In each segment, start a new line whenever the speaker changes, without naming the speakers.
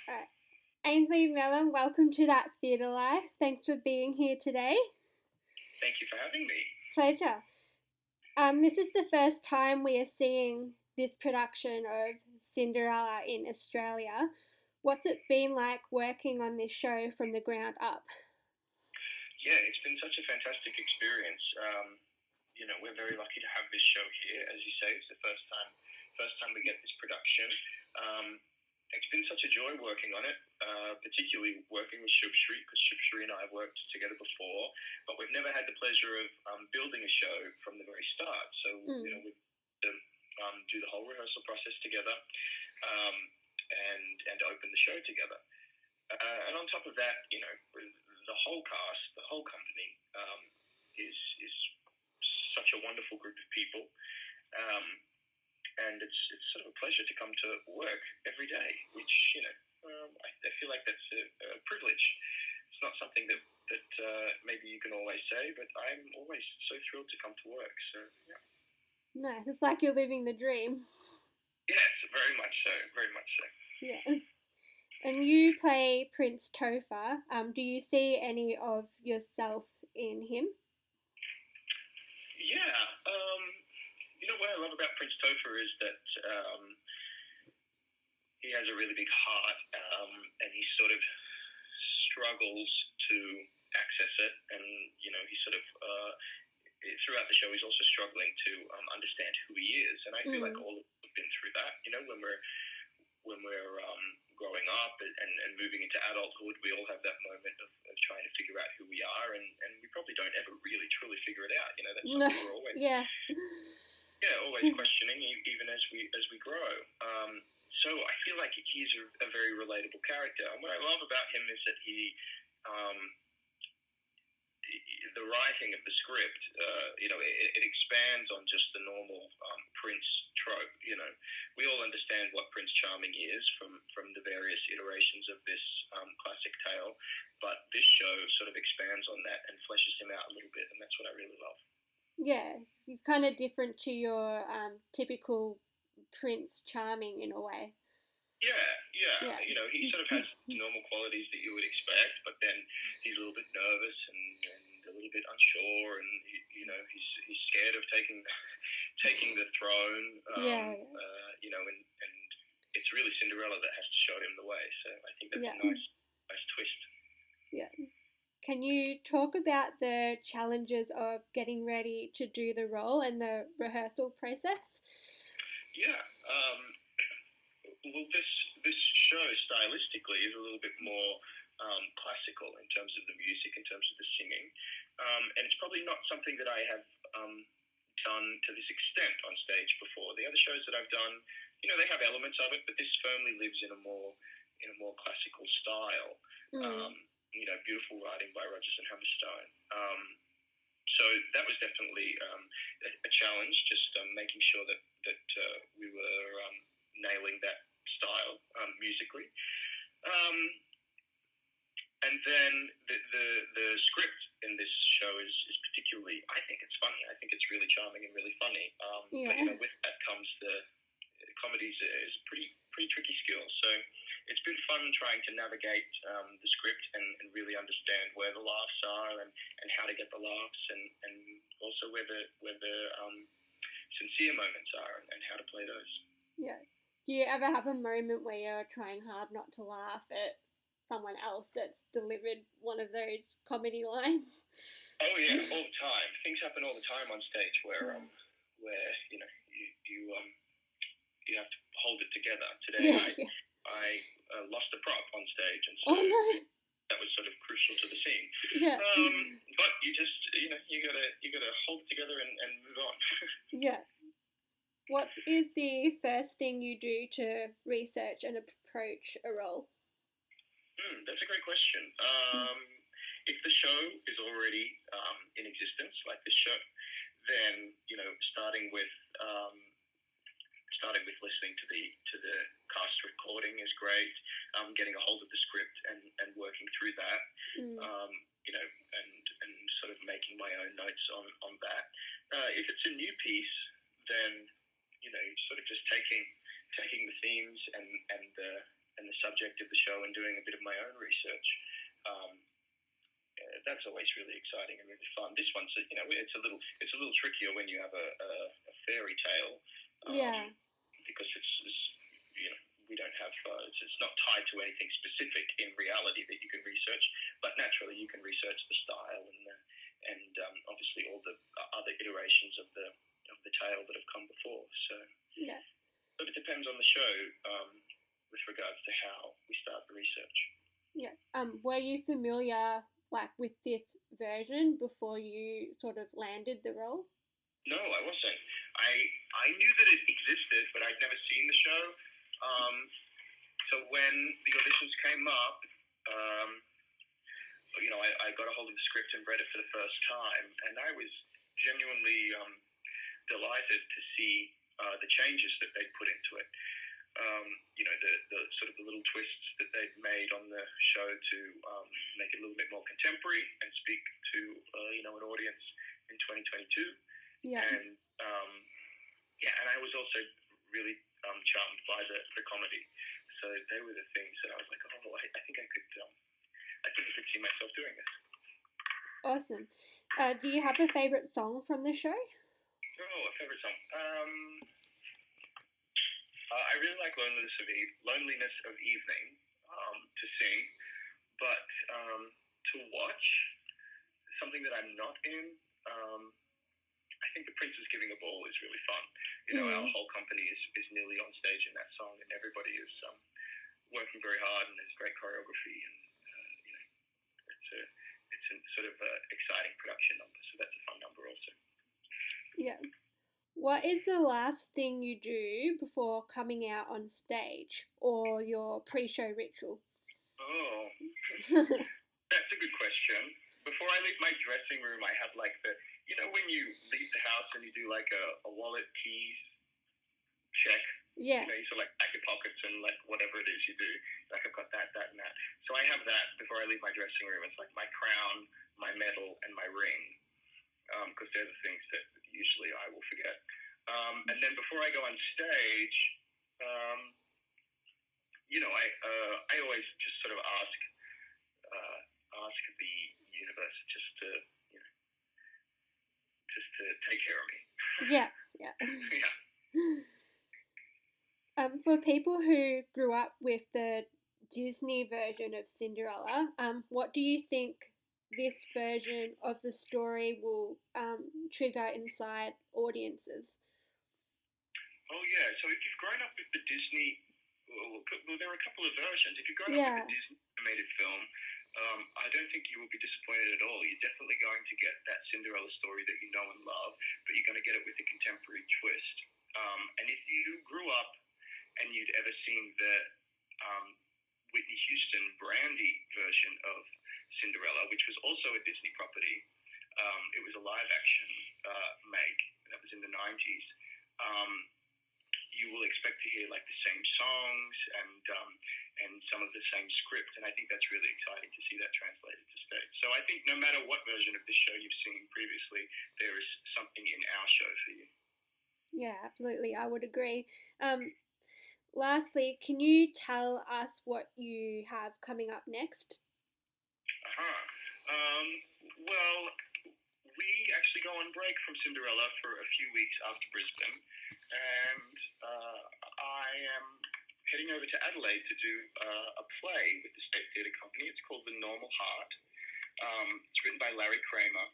Alright. Ainsley Melham, welcome to That Theatre Life. Thanks for being here today.
Thank you for having me.
Pleasure. This is the first time we are seeing this production of Cinderella in Australia. What's it been like working on this show from the ground up?
Yeah, it's been such a fantastic experience. We're very lucky to have this show here. As you say, it's the first time we get this production. It's been such a joy working on it, particularly working with Shubshri, because Shubshri and I have worked together before, but we've never had the pleasure of building a show from the very start. So, we do the whole rehearsal process together and open the show together. And on top of that, the whole cast, the whole company is such a wonderful group of people. And it's sort of a pleasure to come to work every day, which, I feel like that's a privilege. It's not something that maybe you can always say, but I'm always so thrilled to come to work. So, yeah.
Nice. It's like you're living the dream.
Yes, very much so. Very much so.
Yeah. And you play Prince Topher. Do you see any of yourself in him?
Yeah. What I love about Prince Topher is that he has a really big heart, and he sort of struggles to access it, and he sort of throughout the show he's also struggling to understand who he is, and I feel like all of us have been through that. When we're growing up and moving into adulthood, we all have that moment of trying to figure out who we are, and we probably don't ever really truly figure it out. That's something we're always always questioning, even as we grow. So I feel like he's a very relatable character, and what I love about him is that the writing of the script, it expands on just the normal Prince trope. We all understand what Prince Charming is from the various iterations of this classic tale, but this show sort of expands on that and fleshes him out a little bit, and that's what I really love.
Yeah, he's kind of different to your typical Prince Charming in a way.
Yeah. He sort of has the normal qualities that you would expect, but then he's a little bit nervous and a little bit unsure, and he's scared of taking the throne. And it's really Cinderella that has to show him the way. So I think that's a nice twist.
Yeah. Can you talk about the challenges of getting ready to do the role and the rehearsal process?
Yeah. Well, this show stylistically is a little bit more classical in terms of the music, in terms of the singing, and it's probably not something that I have done to this extent on stage before. The other shows that I've done, they have elements of it, but this firmly lives in a more classical style. Beautiful writing by Rodgers and Hammerstein. So that was definitely a challenge, just making sure that we were nailing that style musically. And then the script in this show is particularly, I think it's funny. I think it's really charming and really funny. But with that comes the comedy is a pretty tricky skill. So it's been fun trying to navigate the script and really understand where the laughs are and how to get the laughs, and also where the sincere moments are and how to play those.
Yeah. Do you ever have a moment where you're trying hard not to laugh at someone else that's delivered one of those comedy lines?
Oh yeah, all the time. Things happen all the time on stage where you have to hold it together. Today I lost a prop on stage, and so that was sort of crucial to the scene.
Yeah.
But you just you gotta hold it together and move on.
Yeah. What is the first thing you do to research and approach a role?
That's a great question. If the show is already in existence, like this show, then starting with listening to the cast recording is great. Getting a hold of the script and working through that, and sort of making my own notes on that. If it's a new piece, then sort of just taking the themes and the and the subject of the show and doing a bit of my own research. That's always really exciting and really fun. This one's, it's a little trickier when you have a fairy tale,
Yeah.
because it's we don't have it's not tied to anything specific in reality that you can research, but naturally you can research the style and obviously all the other iterations of the tale that have come before. So
Yeah.
but it depends on the show with regards to how we start the research.
Yeah. Were you familiar with this version before you sort of landed the role?
No, I wasn't. I knew that it existed, but I'd never seen the show. So when the auditions came up, I got a hold of the script and read it for the first time, and I was genuinely delighted to see the changes that they'd put into it. The sort of the little twists that they've made on the show to make it a little bit more contemporary and speak to an audience in 2022.
Yeah.
And and I was also really charmed by the comedy. So they were the things that I was like, I think I could see myself doing this.
Awesome. Do you have a favorite song from the show?
Oh, a favorite song. I really like Loneliness of Evening to sing, but to watch, something that I'm not in, I think The Prince is Giving a Ball is really fun. Our whole company is nearly on stage in that song, and everybody is working very hard, and there's great choreography, and it's a sort of exciting production number, so that's a fun number also.
Yeah. What is the last thing you do before coming out on stage, or your pre-show ritual?
Oh, that's a good question. Before I leave my dressing room, I have when you leave the house and you do a wallet keys check.
Yeah.
You sort of pack your pockets and whatever it is you do. I've got that, and that. So I have that before I leave my dressing room. It's my crown, my medal, and my ring, because they're the things that usually I will forget. And then before I go on stage, I always just sort of ask the universe just to take care of me.
Yeah.
Yeah.
For people who grew up with the Disney version of Cinderella, what do you think this version of the story will trigger inside audiences?
Oh yeah, so if you've grown up with the Disney, well there are a couple of versions. If you've grown up with the Disney animated film, I don't think you will be disappointed at all. You're definitely going to get that Cinderella story that you know and love, but you're going to get it with a contemporary twist. And if you grew up and you'd ever seen the Whitney Houston Brandy version of Cinderella, which was also a Disney property, it was a live action make, that was in the 90s. You will expect to hear the same songs and some of the same script, and I think that's really exciting to see that translated to stage. So I think no matter what version of this show you've seen previously, there is something in our show for you.
Yeah, absolutely. I would agree. Lastly, can you tell us what you have coming up next?
Well, we actually go on break from Cinderella for a few weeks after Brisbane, and I am heading over to Adelaide to do a play with the State Theatre Company. It's called The Normal Heart. It's written by Larry Kramer.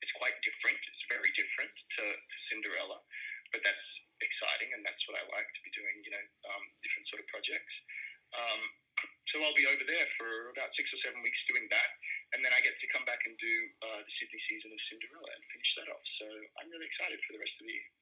It's quite different. It's very different to Cinderella, but that's exciting, and that's what I like to be doing, different sort of projects. So I'll be over there for about 6 or 7 weeks